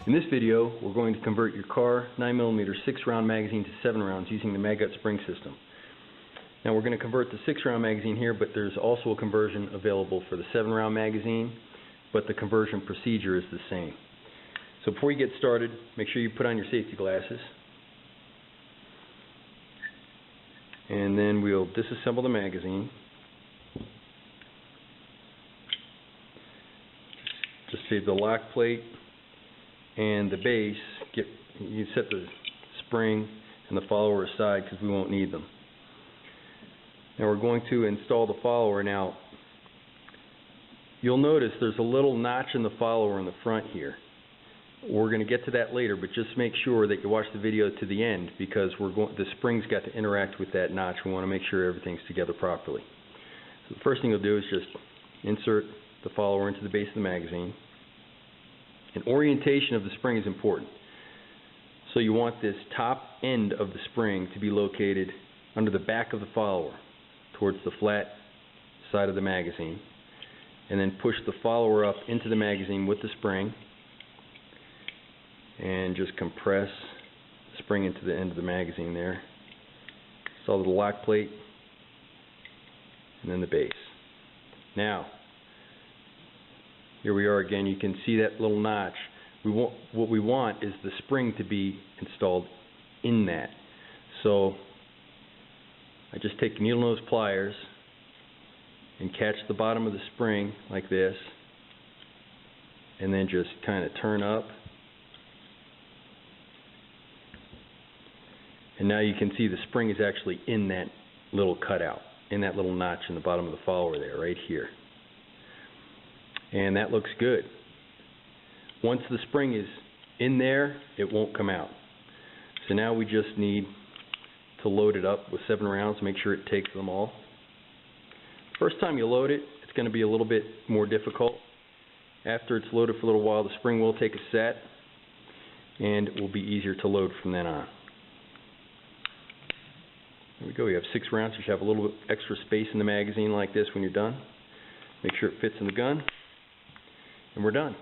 In this video, we're going to convert your Kahr 9mm 6-round magazine to 7 rounds using the MagGuts Spring System. Now we're going to convert the 6-round magazine here, but there's also a conversion available for the 7-round magazine, but the conversion procedure is the same. So before you get started, make sure you put on your safety glasses. And then we'll disassemble the magazine. Just save the lock plate and the base. You set the spring and the follower aside because we won't need them. Now we're going to install the follower. Now you'll notice there's a little notch in the follower in the front here. We're going to get to that later, but just make sure that you watch the video to the end because the spring's got to interact with that notch. We want to make sure everything's together properly. So the first thing you'll do is just insert the follower into the base of the magazine. And orientation of the spring is important. So you want this top end of the spring to be located under the back of the follower towards the flat side of the magazine, and then push the follower up into the magazine with the spring and just compress the spring into the end of the magazine there. Install the lock plate and then the base. Now here we are again. You can see that little notch. What we want is the spring to be installed in that. So I just take needle nose pliers and catch the bottom of the spring like this, and then just kind of turn up. And now you can see the spring is actually in that little cutout, in that little notch in the bottom of the follower there, right here. And that looks good. Once the spring is in there, it won't come out. So now we just need to load it up with 7 rounds, make sure it takes them all. First time you load it, it's going to be a little bit more difficult. After it's loaded for a little while, the spring will take a set, and it will be easier to load from then on. There we go. You have 6 rounds. You should have a little bit extra space in the magazine like this when you're done. Make sure it fits in the gun, and we're done.